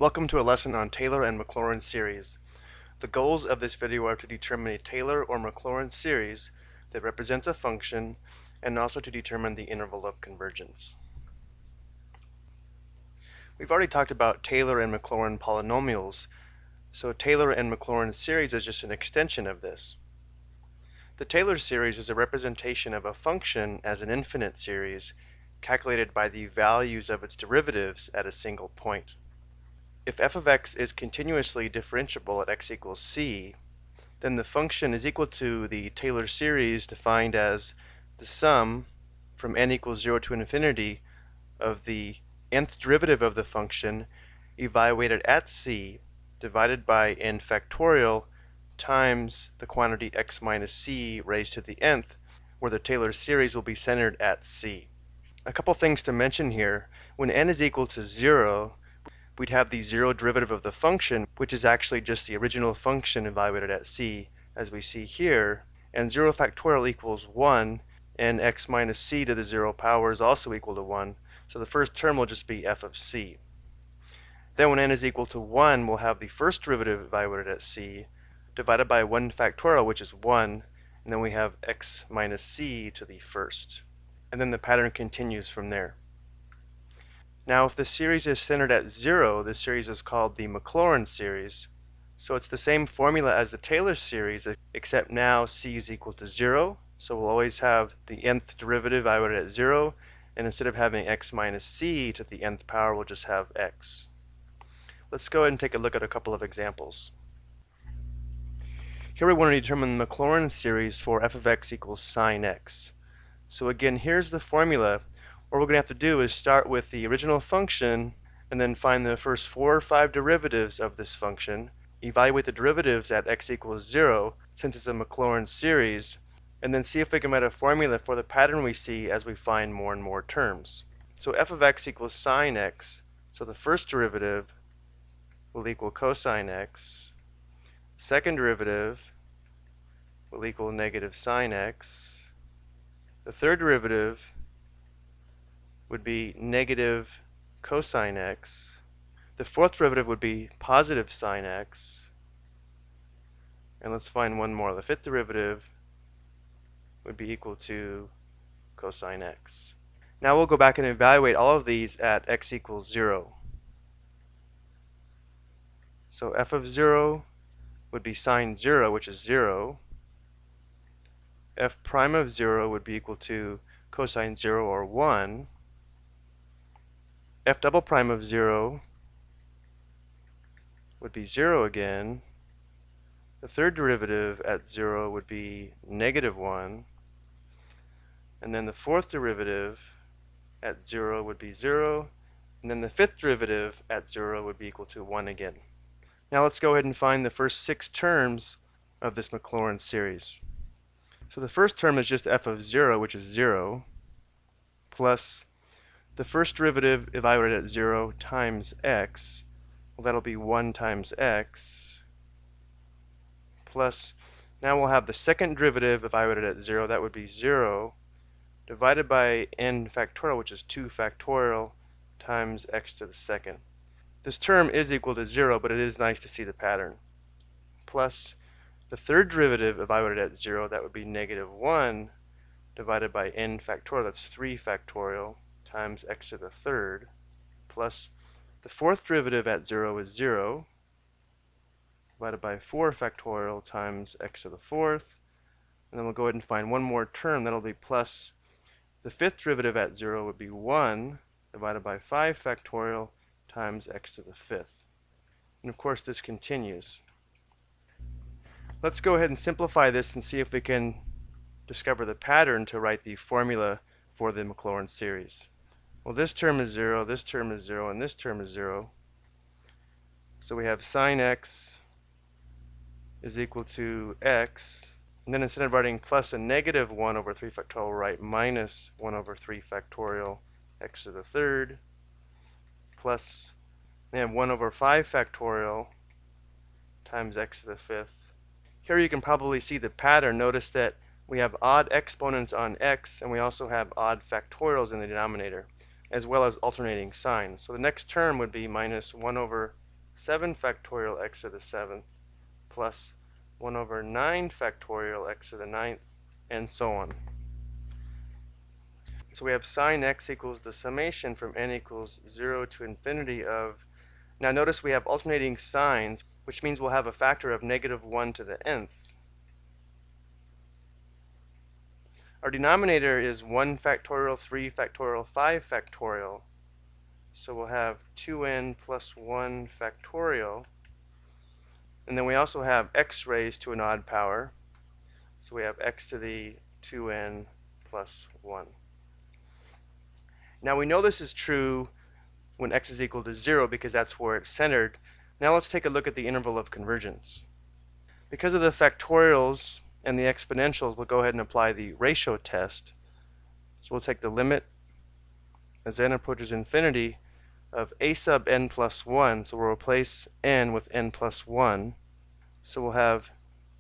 Welcome to a lesson on Taylor and Maclaurin series. The goals of this video are to determine a Taylor or Maclaurin series that represents a function and also to determine the interval of convergence. We've already talked about Taylor and Maclaurin polynomials, so Taylor and Maclaurin series is just an extension of this. The Taylor series is a representation of a function as an infinite series calculated by the values of its derivatives at a single point. If f of x is continuously differentiable at x equals c, then the function is equal to the Taylor series defined as the sum from n equals 0 to infinity of the nth derivative of the function evaluated at c divided by n factorial times the quantity x minus c raised to the nth, where the Taylor series will be centered at c. A couple things to mention here. When n is equal to 0, we'd have the zero derivative of the function, which is actually just the original function evaluated at c, as we see here, and 0 factorial equals 1, and x minus c to the 0 power is also equal to 1, so the first term will just be f of c. Then when n is equal to 1, we'll have the first derivative evaluated at c, divided by 1 factorial, which is 1, and then we have x minus c to the first. And then the pattern continues from there. Now, if the series is centered at 0, this series is called the Maclaurin series. So it's the same formula as the Taylor series, except now c is equal to 0. So we'll always have the nth derivative evaluated at 0, and instead of having x minus c to the nth power, we'll just have x. Let's go ahead and take a look at a couple of examples. Here we want to determine the Maclaurin series for f of x equals sine x. So again, here's the formula. What we're going to have to do is start with the original function and then find the first 4 or 5 derivatives of this function, evaluate the derivatives at x equals 0 since it's a Maclaurin series, and then see if we can write a formula for the pattern we see as we find more and more terms. So f of x equals sine x, so the first derivative will equal cosine x, second derivative will equal negative sine x, the third derivative would be negative cosine x. The fourth derivative would be positive sine x. And let's find one more. The fifth derivative would be equal to cosine x. Now we'll go back and evaluate all of these at x equals 0. So f of 0 would be sine 0, which is 0. F prime of 0 would be equal to cosine 0, or 1. F double prime of 0 would be 0 again. The third derivative at 0 would be negative 1. And then the fourth derivative at 0 would be 0. And then the fifth derivative at 0 would be equal to 1 again. Now let's go ahead and find the first 6 terms of this Maclaurin series. So the first term is just f of 0, which is 0, plus the first derivative evaluated at 0 times x, well, that'll be 1 times x, plus, now we'll have the second derivative evaluated at 0, that would be 0, divided by n factorial, which is 2 factorial, times x to the second. This term is equal to 0, but it is nice to see the pattern. Plus, the third derivative evaluated at 0, that would be negative 1, divided by n factorial, that's 3 factorial, times x to the third, plus the fourth derivative at 0 is 0, divided by 4 factorial times x to the fourth, and then we'll go ahead and find one more term, that'll be plus the fifth derivative at 0 would be 1, divided by 5 factorial times x to the fifth. And of course this continues. Let's go ahead and simplify this and see if we can discover the pattern to write the formula for the Maclaurin series. Well, this term is 0, this term is 0, and this term is 0. So we have sine x is equal to x, and then instead of writing plus a negative 1 over 3 factorial, we'll write minus 1 over 3 factorial x to the third, plus then 1 over 5 factorial times x to the fifth. Here you can probably see the pattern. Notice that we have odd exponents on x, and we also have odd factorials in the denominator, as well as alternating signs. So the next term would be minus 1 over 7 factorial x to the 7th plus 1 over 9 factorial x to the 9th, and so on. So we have sine x equals the summation from n equals 0 to infinity of, now notice we have alternating signs, which means we'll have a factor of negative 1 to the nth. Our denominator is 1 factorial, 3 factorial, 5 factorial. So we'll have 2n plus 1 factorial. And then we also have x raised to an odd power. So we have x to the 2n plus 1. Now we know this is true when x is equal to 0 because that's where it's centered. Now let's take a look at the interval of convergence. Because of the factorials and the exponentials, we'll go ahead and apply the ratio test. So we'll take the limit as n approaches infinity of a sub n plus 1. So we'll replace n with n plus 1. So we'll have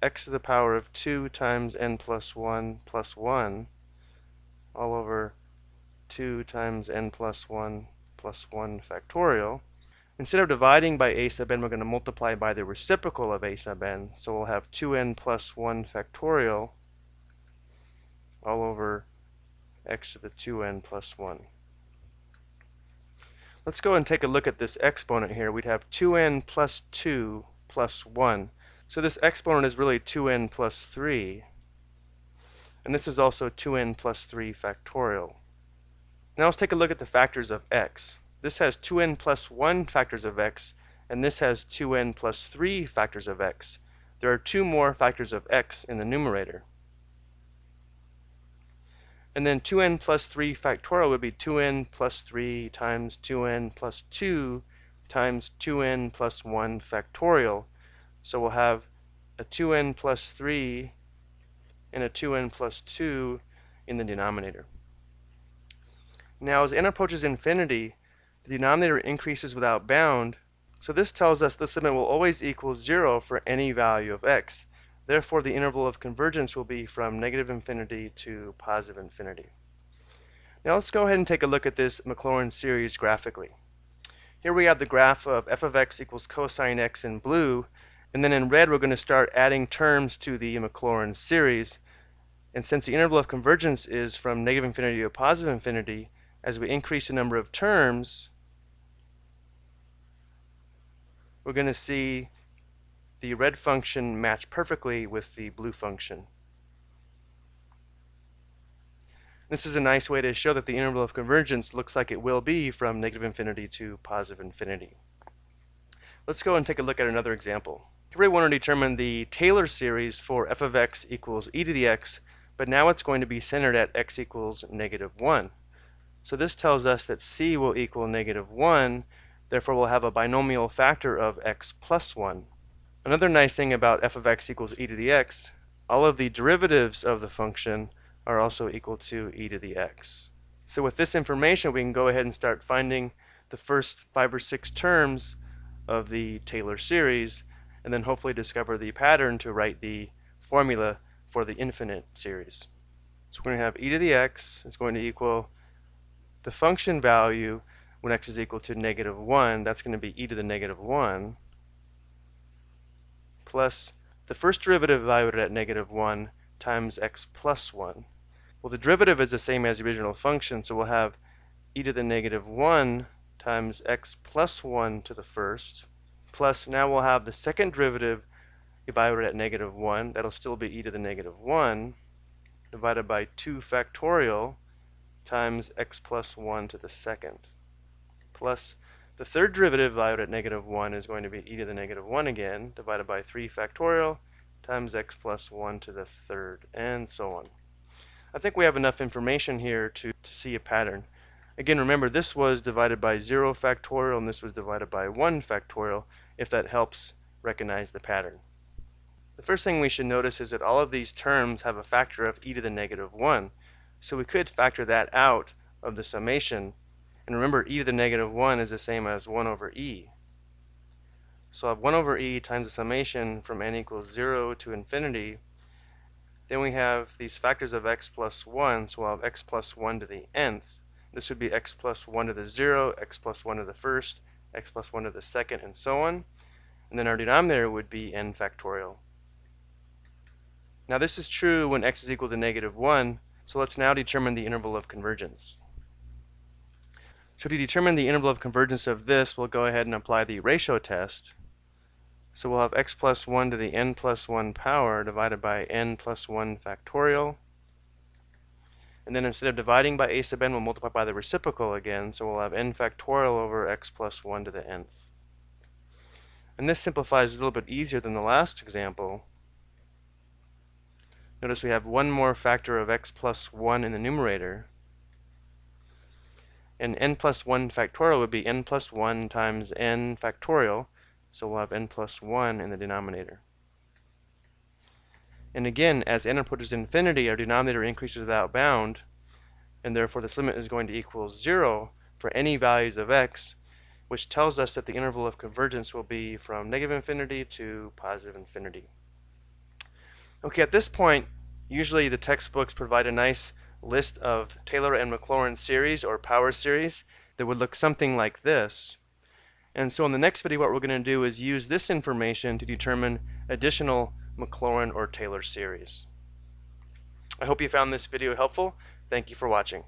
x to the power of 2 times n plus 1 all over 2 times n plus 1 factorial. Instead of dividing by a sub n, we're going to multiply by the reciprocal of a sub n. So we'll have 2n plus 1 factorial all over x to the 2n plus 1. Let's go and take a look at this exponent here. We'd have 2n plus 2 plus 1. So this exponent is really 2n plus 3. And this is also 2n plus 3 factorial. Now let's take a look at the factors of x. This has 2n plus 1 factors of x, and this has 2n plus 3 factors of x. There are 2 more factors of x in the numerator. And then 2n plus 3 factorial would be 2n plus 3 times 2n plus 2 times 2n plus 1 factorial. So we'll have a 2n plus 3 and a 2n plus 2 in the denominator. Now as n approaches infinity, the denominator increases without bound, so this tells us this limit will always equal 0 for any value of x. Therefore, the interval of convergence will be from negative infinity to positive infinity. Now let's go ahead and take a look at this Maclaurin series graphically. Here we have the graph of f of x equals cosine x in blue, and then in red we're going to start adding terms to the Maclaurin series. And since the interval of convergence is from negative infinity to positive infinity, as we increase the number of terms, we're going to see the red function match perfectly with the blue function. This is a nice way to show that the interval of convergence looks like it will be from negative infinity to positive infinity. Let's go and take a look at another example. Here we want to determine the Taylor series for f of x equals e to the x, but now it's going to be centered at x equals negative 1. So this tells us that c will equal negative 1, therefore we'll have a binomial factor of x plus 1. Another nice thing about f of x equals e to the x, all of the derivatives of the function are also equal to e to the x. So with this information, we can go ahead and start finding the first 5 or 6 terms of the Taylor series, and then hopefully discover the pattern to write the formula for the infinite series. So we're going to have e to the x is going to equal the function value when x is equal to negative 1, that's going to be e to the negative 1, plus the first derivative evaluated at negative 1 times x plus 1. Well, the derivative is the same as the original function, so we'll have e to the negative 1 times x plus 1 to the first, plus now we'll have the second derivative evaluated at negative 1, that'll still be e to the negative 1, divided by 2 factorial times x plus 1 to the second, plus the third derivative valued at negative 1 is going to be e to the negative 1 again, divided by 3 factorial times x plus 1 to the third, and so on. I think we have enough information here to see a pattern. Again, remember, this was divided by 0 factorial, and this was divided by 1 factorial, if that helps recognize the pattern. The first thing we should notice is that all of these terms have a factor of e to the negative 1. So we could factor that out of the summation. And remember, e to the negative 1 is the same as 1 over e. So I have 1 over e times the summation from n equals 0 to infinity. Then we have these factors of x plus 1, so we'll have x plus 1 to the nth. This would be x plus 1 to the 0, x plus 1 to the first, x plus 1 to the second, and so on. And then our denominator would be n factorial. Now this is true when x is equal to -1, so let's now determine the interval of convergence. So to determine the interval of convergence of this, we'll go ahead and apply the ratio test. So we'll have x plus 1 to the n plus 1 power divided by n plus 1 factorial. And then instead of dividing by a sub n, we'll multiply by the reciprocal again, so we'll have n factorial over x plus 1 to the nth. And this simplifies a little bit easier than the last example. Notice we have one more factor of x plus 1 in the numerator. And n plus 1 factorial would be n plus 1 times n factorial, so we'll have n plus 1 in the denominator. And again, as n approaches infinity, our denominator increases without bound, and therefore this limit is going to equal 0 for any values of x, which tells us that the interval of convergence will be from -infinity to +infinity. Okay, at this point, usually the textbooks provide a nice list of Taylor and Maclaurin series or power series that would look something like this. And so in the next video, what we're going to do is use this information to determine additional Maclaurin or Taylor series. I hope you found this video helpful. Thank you for watching.